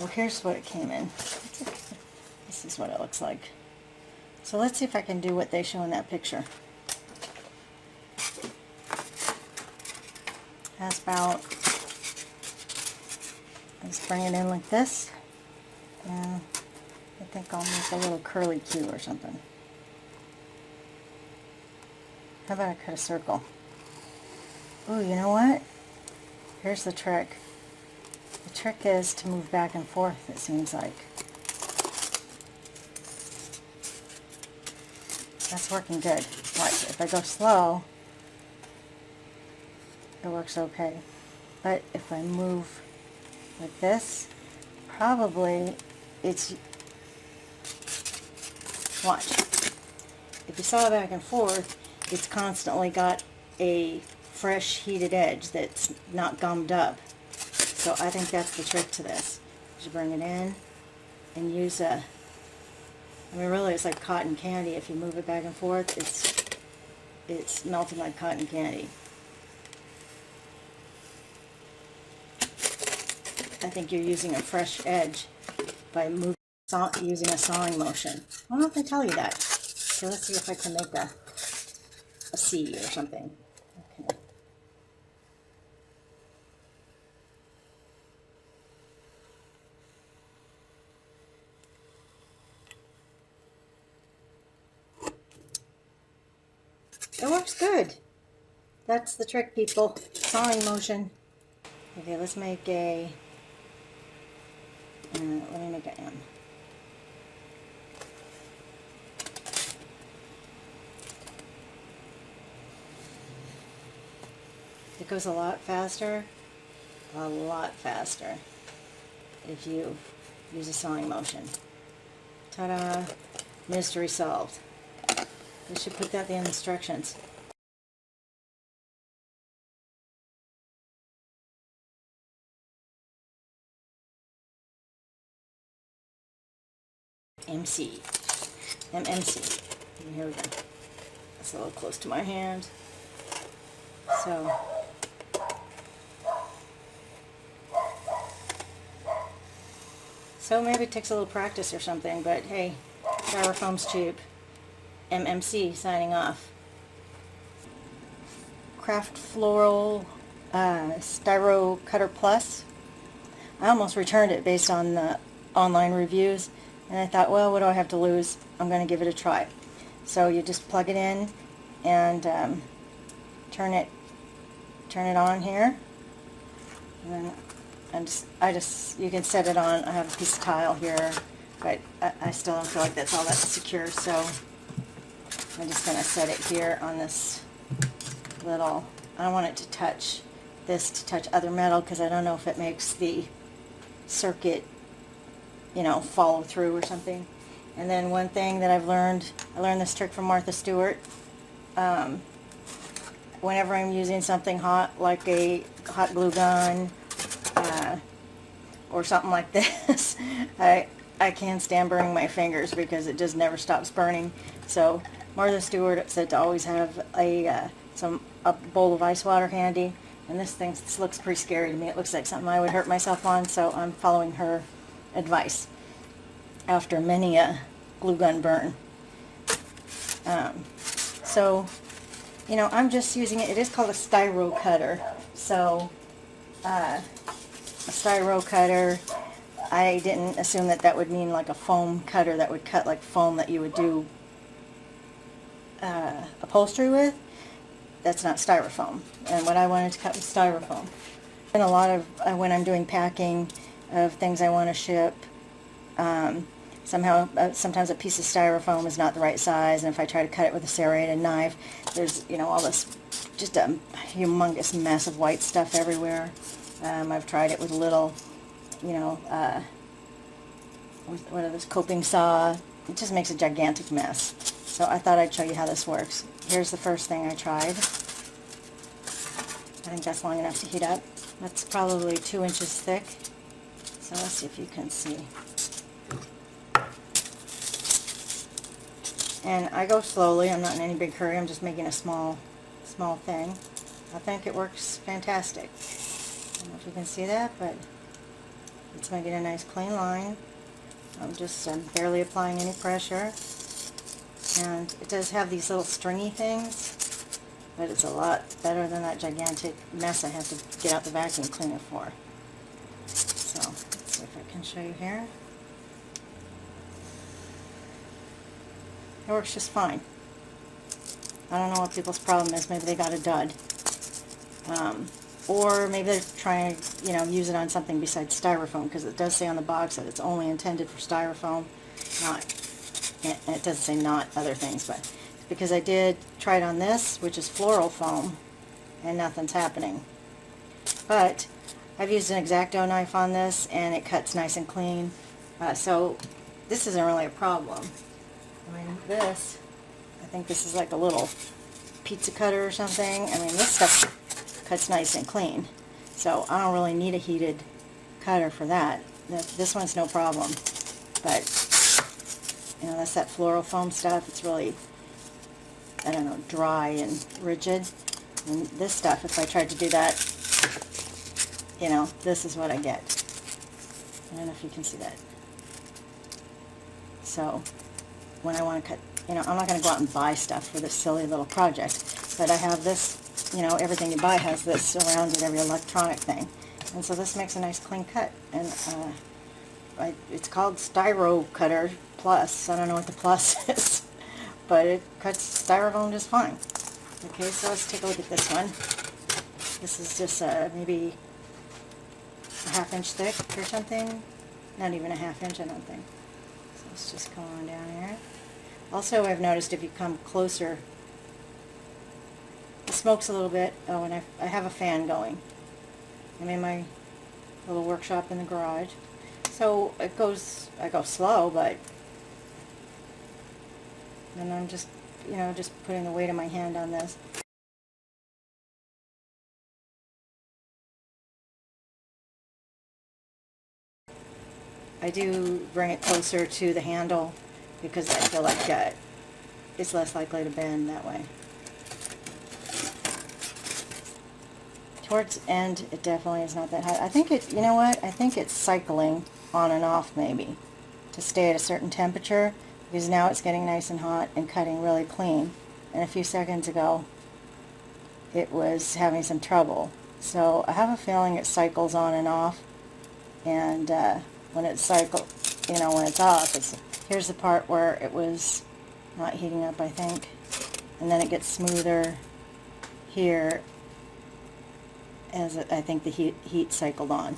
Well, here's what it came in. This is what it looks like. So let's see if I can do what they show in that picture. Has about, let's bring it in like this, and I think I'll make a little curly Q or something. How about I cut a circle? Oh, you know what? Here's the trick. The trick is to move back and forth, it seems like. That's working good. Watch, if I go slow, it works okay. But if I move like this, probably it's, watch. If you saw back and forth, it's constantly got a fresh heated edge that's not gummed up. So I think that's the trick to this. You bring it in and use a, I mean really it's like cotton candy. If you move it back and forth, it's melting like cotton candy. I think you're using a fresh edge by using a sawing motion. I don't know if they tell you that. So let's see if I can make a C or something. Okay. It works good. That's the trick, people. Sawing motion. Okay, let's make a, let me make an M. It goes a lot faster if you use a sawing motion. Ta-da! Mystery solved. We should put that in the instructions. MMC. And here we go. That's a little close to my hand. So maybe it takes a little practice or something, but hey, StyroFoam's cheap. MMC signing off. Craft Floral Styro Cutter Plus. I almost returned it based on the online reviews, and I thought, well, what do I have to lose? I'm going to give it a try. So you just plug it in and turn it on here, and then you can set it on. I have a piece of tile here, but I still don't feel like that's all that secure, so I'm just going to set it here on this little, I don't want it to touch other metal because I don't know if it makes the circuit, you know, follow through or something. And then one thing that I learned this trick from Martha Stewart. Whenever I'm using something hot, like a hot glue gun or something like this, I can't stand burning my fingers because it just never stops burning. So Martha Stewart said to always have a bowl of ice water handy, and this looks pretty scary to me. It looks like something I would hurt myself on, so I'm following her advice after many a glue gun burn. So, you know, I'm just using it. It is called a Styro Cutter. So, a Styro Cutter, I didn't assume that would mean like a foam cutter that would cut like foam that you would do upholstery with. That's not styrofoam. And what I wanted to cut was styrofoam. And a lot of, when I'm doing packing of things I want to ship, sometimes a piece of styrofoam is not the right size, and if I try to cut it with a serrated knife, there's, you know, all this, just a humongous mess of white stuff everywhere. I've tried it with a little, you know, what are those, coping saw. It just makes a gigantic mess. So I thought I'd show you how this works. Here's the first thing I tried. I think that's long enough to heat up. That's probably 2 inches thick. So let's see if you can see. And I go slowly. I'm not in any big hurry. I'm just making a small thing. I think it works fantastic. I don't know if you can see that, but It's making a nice clean line. I'm barely applying any pressure. And it does have these little stringy things, but it's a lot better than that gigantic mess I have to get out the vacuum cleaner for. So, let's see if I can show you here. It works just fine. I don't know what people's problem is. Maybe they got a dud. Or maybe they're trying to, use it on something besides styrofoam, because it does say on the box that it's only intended for styrofoam. And it doesn't say not other things, but because I did try it on this, which is floral foam, and nothing's happening. But I've used an X-Acto knife on this, and it cuts nice and clean. So this isn't really a problem. I mean, this, I think this is like a little pizza cutter or something. I mean, this stuff cuts nice and clean. So I don't really need a heated cutter for that. This one's no problem. But, that's that floral foam stuff. It's really, I don't know, dry and rigid. And this stuff, if I tried to do that, this is what I get. I don't know if you can see that. So, when I want to cut, I'm not going to go out and buy stuff for this silly little project, but I have this, everything you buy has this around it, every electronic thing, and so this makes a nice clean cut, and it's called Styro Cutter Plus. I don't know what the plus is, but it cuts styrofoam just fine. Okay, so let's take a look at this one. This is just maybe a ½ inch thick or something, not even a ½ inch, I don't think. So let's just go on down here. Also, I've noticed if you come closer, it smokes a little bit. Oh, and I have a fan going. I'm in my little workshop in the garage. So I go slow, but then I'm just, just putting the weight of my hand on this. I do bring it closer to the handle because I feel like it's less likely to bend that way. Towards the end, it definitely is not that hot. I think it, I think it's cycling on and off maybe to stay at a certain temperature, because now it's getting nice and hot and cutting really clean. And a few seconds ago, it was having some trouble. So I have a feeling it cycles on and off, and when it when it's off, here's the part where it was not heating up, I think, and then it gets smoother here as I think the heat cycled on.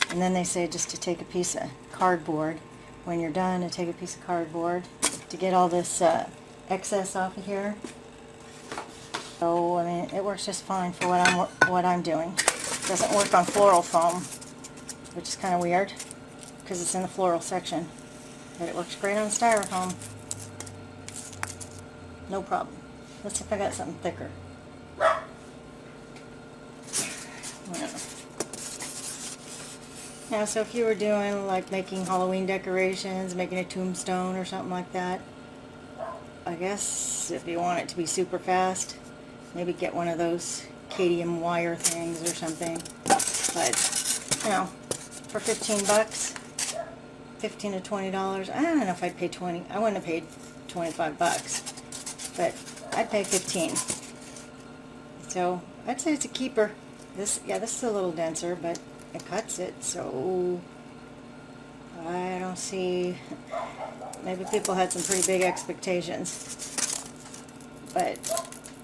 And then they say just to take a piece of cardboard when you're done, to take a piece of cardboard to get all this excess off of here. So I mean, it works just fine for what I'm doing. It doesn't work on floral foam, which is kind of weird because it's in the floral section. But it works great on styrofoam. No problem. Let's see if I got something thicker. Now, so if you were doing like making Halloween decorations, making a tombstone or something like that, I guess if you want it to be super fast, maybe get one of those cadmium wire things or something. But, for 15 bucks, $15 to $20, I don't know if I'd pay 20. I wouldn't have paid 25 bucks, but I'd pay 15. So I'd say it's a keeper. This is a little denser, but it cuts it, so I don't see, maybe people had some pretty big expectations. But,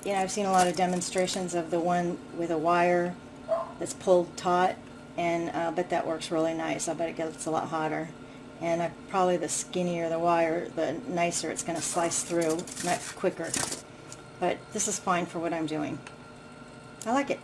I've seen a lot of demonstrations of the one with a wire that's pulled taut, and I bet that works really nice. I bet it gets a lot hotter. And probably the skinnier the wire, the nicer it's going to slice through, not quicker. But this is fine for what I'm doing. I like it.